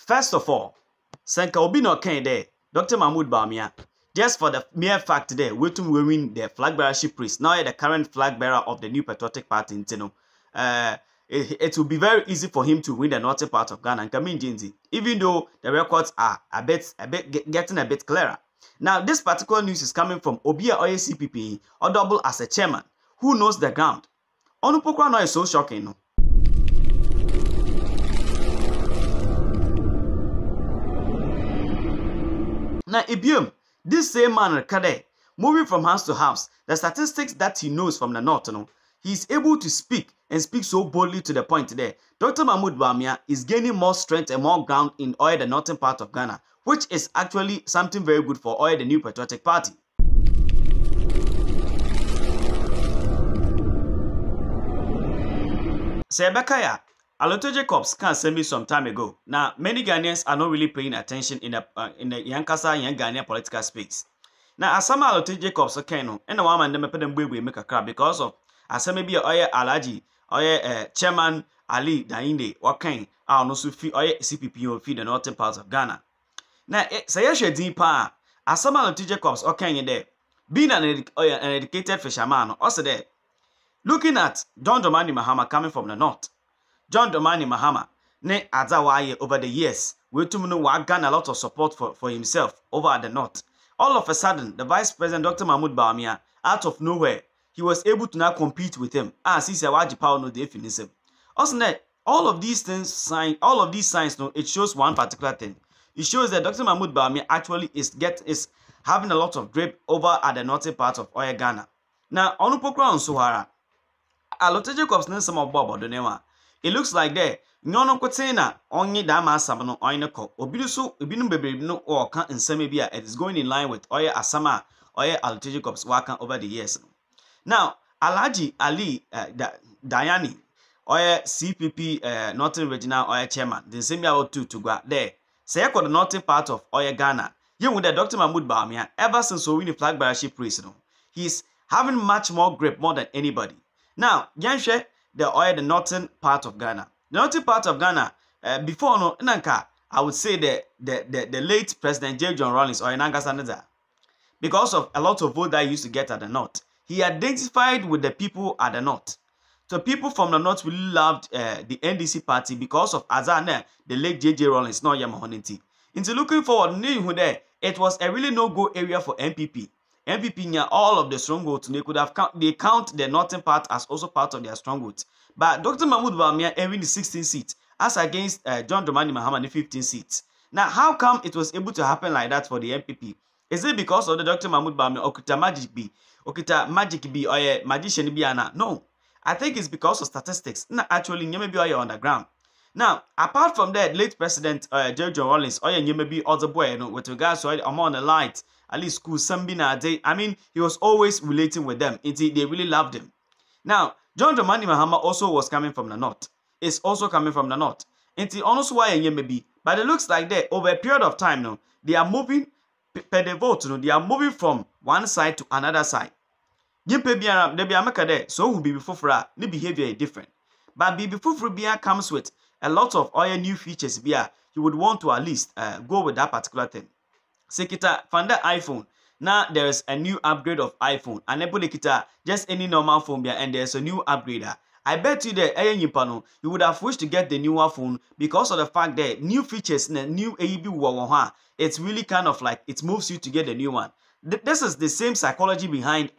First of all, Senka Obi no ken there, Dr. Mahmoud Bawumia, just for the mere fact there, we win the flag bearership priest. Now the current flag bearer of the New Patriotic Party in Tino. It will be very easy for him to win the northern part of Ghana and Kamin Jinzi, even though the records are getting a bit clearer. Now, this particular news is coming from Obia Oye CPP or double as a chairman who knows the ground. Onupokwa no is so shocking, no? Now, Ibium, this same man, Kade, moving from house to house, the statistics that he knows from the north, no, he is able to speak and speak so boldly to the point there. Dr. Mahmoud Bawumia is gaining more strength and more ground in Oyo, the northern part of Ghana, which is actually something very good for Oyo, the New Patriotic Party. Sebekaya, Aloto Jacobs can send me some time ago. Now, many Ghanaians are not really paying attention in the Yankasa young Ghanaian political space. Now, Asama Aloto Jacobs okay no, and the woman them put them we make a crap because of Asama be Oye Alaji, Oye Chairman Ali Dainde, what kind no sufi Oye CPP or feed the northern parts of Ghana. Now, say a deeper Asama Aloto Jacobs okay there. Being an educated fisherman, also there. Looking at John Dramani Mahama coming from the north. John Dramani Mahama, ne Azawaye over the years, we to gain a lot of support for himself over at the north. All of a sudden, the Vice President Dr. Mahmoud Bawumia, out of nowhere, he was able to now compete with him. As he said, no definition. Also, all of these signs, no, it shows one particular thing. It shows that Dr. Mahmoud Bawumia actually is having a lot of grip over at the northern part of Oyo Ghana. Now, Onupokwa on Suhara. Aloto Jacobs name some of Bobo Donewa. It looks like there. Nyono Kotena only dama sabano oinako. Obidusu ibinu bebe no or can't and semibia. It is going in line with Oya Asama Oya Aloto Jacobs working over the years. Now, Alaji Ali Diani Oya CPP Northern Regional Oya Chairman. The same year or two to go there. Say I the northern part of Oya Ghana. You with the Dr. Mahmoud Bawumia ever since we win the flag bearership priest. He's having much more grip more than anybody. Now, Yanshe, the northern part of Ghana. The northern part of Ghana, before no, Nanka, I would say the late President J. John Rawlings or Nanka because of a lot of vote that he used to get at the north. He identified with the people at the north. So people from the north really loved the NDC party because of Azane, the late J. Rawlings, no Yamahoniti. Into looking forward, it was a really no-go area for NPP. NPP near all of the strongholds, they could have count the northern part as also part of their strongholds. But Dr. Mahmoud Bawumia having the 16 seats as against John Dramani Mahama the 15 seats. Now, how come it was able to happen like that for the NPP? Is it because of the Dr. Mahmoud Bawumia Okita magic be or magician be ana? No, I think it's because of statistics. Not actually, you may be on the ground. Now, apart from that, late President J. John Rawlings, you may be other boy, with regards to I'm on the light. At least school Sambina day. I mean, he was always relating with them. They really loved him. Now, John Dramani Mahama also was coming from the north. It's also coming from the north. Also why maybe. But it looks like that over a period of time now, they are moving per the vote. They are moving from one side to another side. So who be before the behavior is different. But before Bia comes with a lot of other new features. Bia, you would want to at least go with that particular thing. Sekita found the iPhone. Now there is a new upgrade of iPhone. And Kita just any normal phone and there's a new upgrader. I bet you that you would have wished to get the newer phone because of the fact that new features, new AEB, it's really kind of like it moves you to get the new one. This is the same psychology behind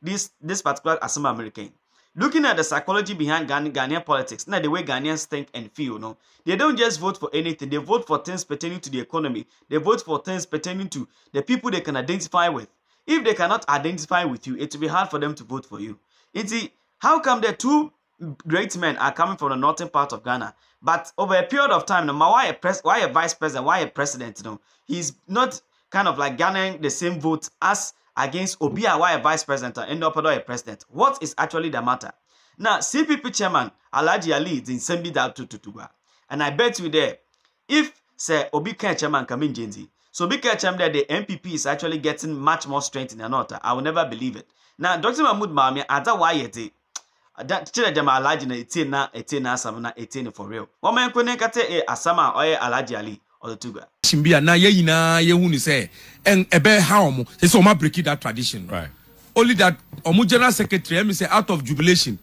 this particular Asama American. Looking at the psychology behind Ghanaian politics, now the way Ghanaians think and feel, they don't just vote for anything. They vote for things pertaining to the economy. They vote for things pertaining to the people they can identify with. If they cannot identify with you, it will be hard for them to vote for you. How come the two great men are coming from the northern part of Ghana, but over a period of time, why a vice president, why a president, he's not kind of like garnering the same vote as against Obia, why a vice president and a president? What is actually the matter? Now, CPP Chairman Alaji Ali is in Sembi that to and I bet you there, if say Obi Chairman come in Jinzi, so Obi Chairman that the NPP is actually getting much more strength in the north, I will never believe it. Now, Dr. Mahmoud Bawumia, that chile dem alaji na 18 na asam na 18 for real. Woman kwene kate asama oye alaji ali otuga. Shimbia na ye yina ye hu ni say en ebe how mo say so ma break that tradition. Right. Only that omu general secretary me say out of jubilation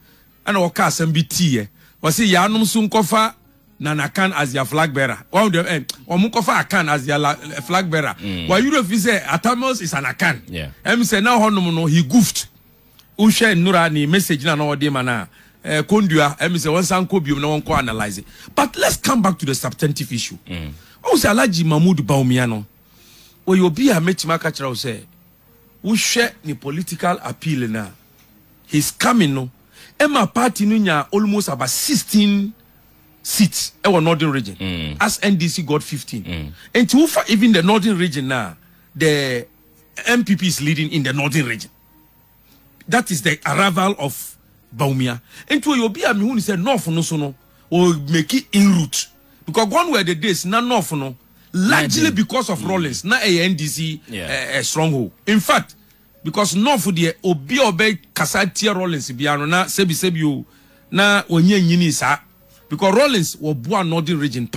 and o ka assembly tie was say ya anum so nkofa na kan as your flag bearer. One of them omu kofa akan as your flag bearer. Why you say Atamos is an akan. Yeah. Say now honum no he goofed. Ushe nura ni message na no de mana kondua say one sanko biom na won ko analyze it. But let's come back to the substantive issue. O say Alhaji Mahmood Bawumia no. O you be a metima ka kira o say Ushe ni political appeal na. He's coming no. Emma party no nya almost about 16 seats in our northern region. As NDC got 15. And to offer even the northern region now, the NPP is leading in the northern region. That is the arrival of Bawumia. And to be a me said north no so no or make it in route. Because gone were the days na north no largely because of Rollins, na a NDC stronghold. In fact, because north the obi kasa tier Rollins biano na sebi na onye nyini sa. Because Rollins was born northern region,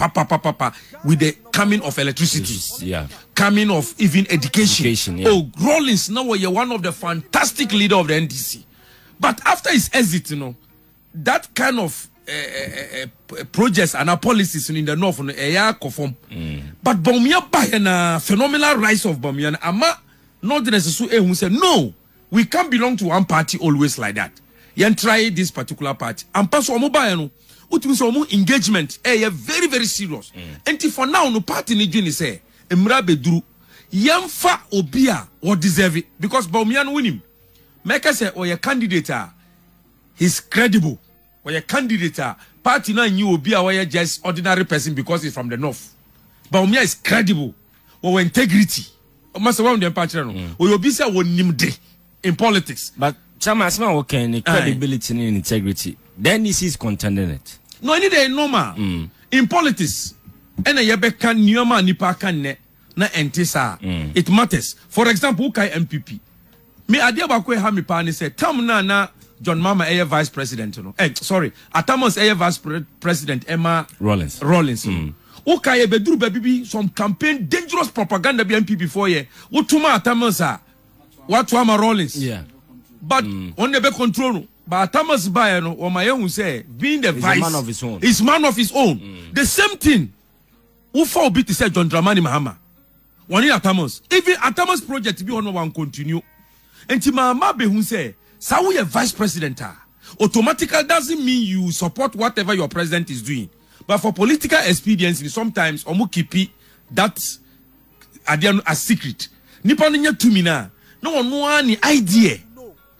with the coming of electricity, coming of even education. Oh, Rollins now was one of the fantastic leader of the NDC. But after his exit, that kind of projects and policies in the north, conform. But Bawumia by a phenomenal rise of Bawumia, ama Northerners who said no, we can't belong to one party always like that. You try this particular party. And pass on mobile. Engagement very very serious. And for now no party ni juni say emra beduru yamfa obia or deserve it because Bawumia no win him. Make say or your candidate he's credible. Or your candidate party na new obia or just ordinary person because he's from the north. Bawumia is credible or integrity. Must one them party no. Or you be say wonimde in politics. But Chama asma okay credibility and integrity. Then this is contending it. No, any day normal. In politics, and a yebeka nyoma nipa kan na entisa. It matters. For example, ukai NPP. Me adia bakwe ha mi pa ni say tam na John Mama vice president no. Sorry, Atamos vice president Emma Rollins. Ukai beduru baby some campaign dangerous propaganda be NPP for ye. Utuma Atamos Watuama Rollins. Yeah. But on the control. But Thomas Bayano or my own say being the vice, man of his own. Is man of his own. The same thing. Who for bit to say John Dramani Mahama. One year Thomas. Even a Thomas project be one continue. And Timama be who say, so we a vice president. Automatically doesn't mean you support whatever your president is doing. But for political expediency, sometimes omu kipi that a secret. Nipaninya tumina. No one know any idea.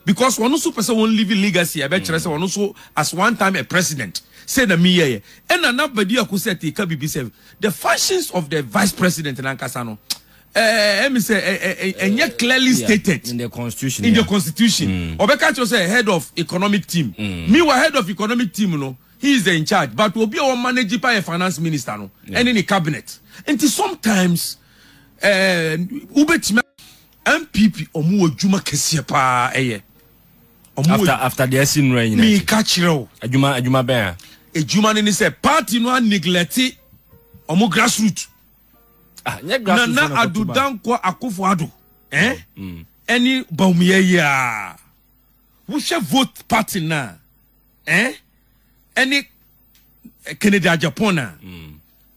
Because one also person won't live in legacy. I bet one also as one time a president. Say the me and another who said the functions of the vice president in Ankasano. And yet clearly stated in the constitution. In the constitution. Obekacho say head of economic team. Meanwhile, head of economic team, he is in charge, but will be our manager by a finance minister, and in the cabinet. And sometimes MPP omu juma kesiepa after the sin rain me catch you ajuma ben ejuma ni say party no neglect omu grassroots na adudan kwa Akufo-Addo any Bawumia ya we shall vote party na any Canada Japan na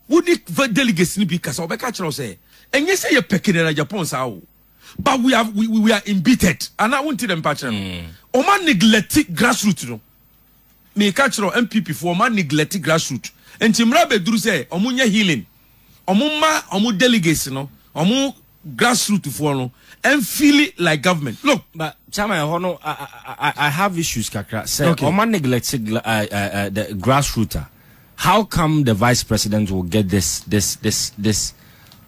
would the delegates ni be kasa obeka kire say enye say ye Canada Japan sa. But we are embittered, and I won't tell them patch. Oman neglected grassroots. No, me catch MPP for Oman neglected grassroots. And Timra Bedru say omunya healing, omu delegates no, omu grassroots for no, and feel it like government. Look, but Chama, I have issues. Kakra say Oman neglected the grassroots. How come the vice president will get this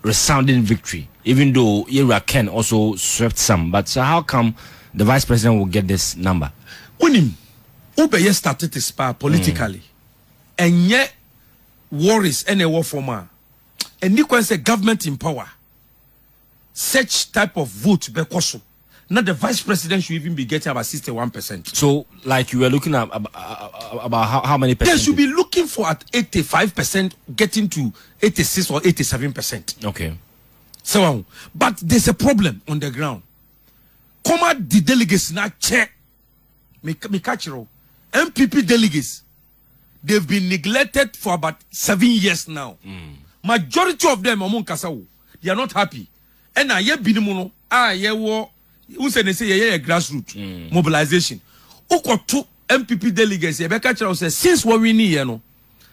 resounding victory? Even though Ira Ken also swept some, but so how come the vice president will get this number? When him Ubeye started to spar politically, and yet worries any war former, and you can say government in power, such type of vote bekoso Now the vice president should even be getting about 61%. So, like you were looking at about how many percent? They should be looking for at 85%, getting to 86 or 87%. Okay. So, but there's a problem on the ground. Come out the delegates now check. Me catch you. NPP delegates, they've been neglected for about 7 years now. Majority of them among Kasau, they are not happy. And I have been who said they say grassroots mobilization. Two NPP delegates, says since what we need,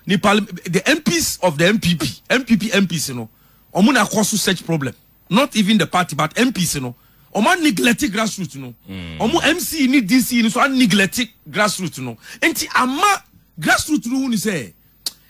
the MPs of the NPP MPs, Omuna cause such problem. Not even the party, but MPs, Oman neglected grassroots, Omu MC need DC, so neglected grassroots, and ama grassroots no say.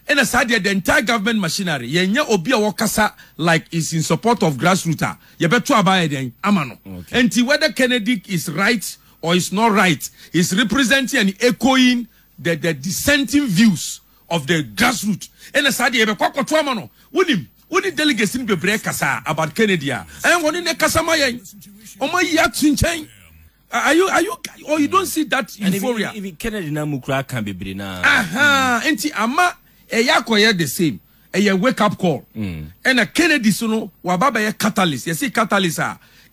And aside the entire government machinery, yenya obi a wakasa like is in support of grassroots. You better abide then, amano. And whether Kennedy is right or is not right, is representing and echoing the dissenting views of the grassroots. And aside the better to amano. Would the delegates in the break kasa about Kennedy? I am one in the Kasamaya. Oh my yacht. Are you or you don't see that euphoria? Even Kennedy na mukra can be brina. Aha, enti ama the same. A wake up call. And a Kennedy sono wababa a catalyst. You see, catalyst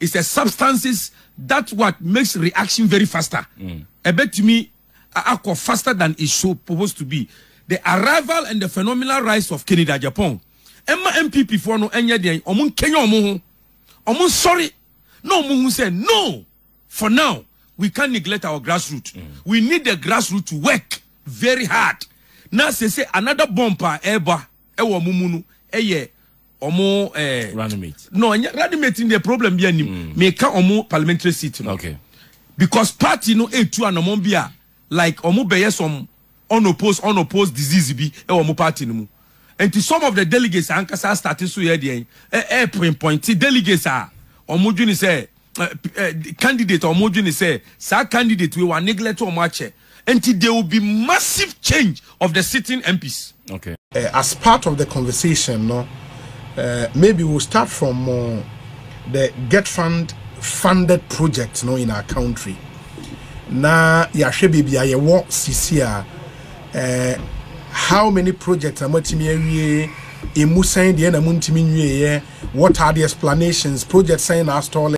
is a substances that what makes reaction very faster. I bet to me faster than it supposed to be. The arrival and the phenomenal rise of Kennedy Japan. Emma NPP for no enya dey omun Kenya omun sorry. No omun say no. For now, we can't neglect our grassroots. We need the grassroots to work very hard. Now say another bumper eba ewo mumunu eye omo Ranimate. No, Ranimate in the problem be anim. Make omo parliamentary seat. Okay. Because party no e2 and omo like omo beye some unopposed disease be omo party no. And to some of the delegates ankasa starting so here dey point delegates are omo dwuni say candidate omo dwuni say sa candidate we were neglect or match. Until there will be massive change of the sitting MPs. Okay. As part of the conversation, maybe we'll start from the funded projects, in our country. Na yashebi biya yewo sisia. How many projects are multi-million? What are the explanations? Projects saying our stall.